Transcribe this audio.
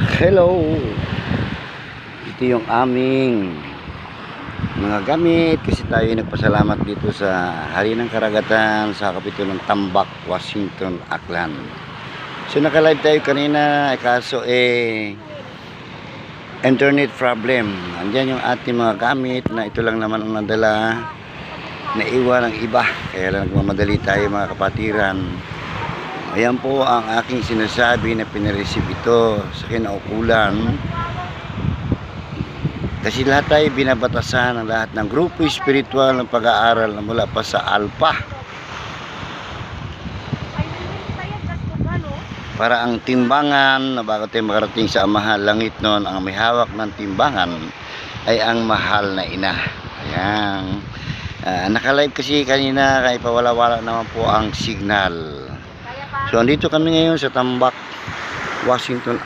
Hello! Ito yung aming mga gamit kasi tayo nagpasalamat dito sa Hari ng Karagatan sa Kapitolong Tambak, Washington, Aklan. So naka-live tayo kanina kaso internet problem. Andiyan yung ating mga gamit na ito lang naman ang nadala, naiwan ng iba, kaya lang nagmamadali tayo mga kapatiran. Ayan po ang aking sinasabi na pinareceive ito sa kinaukulan. Kasi lahat tayo binabatasan ng lahat ng grupo espiritual ng pag-aaral na mula pa sa Alpha. Para ang timbangan na bago tayo makarating sa mahal langit noon, ang may hawak ng timbangan ay ang mahal na ina. Ayan. Naka-live kasi kanina kaya pawala-wala naman po ang signal. So andito kami ngayon sa Tambak, Washington,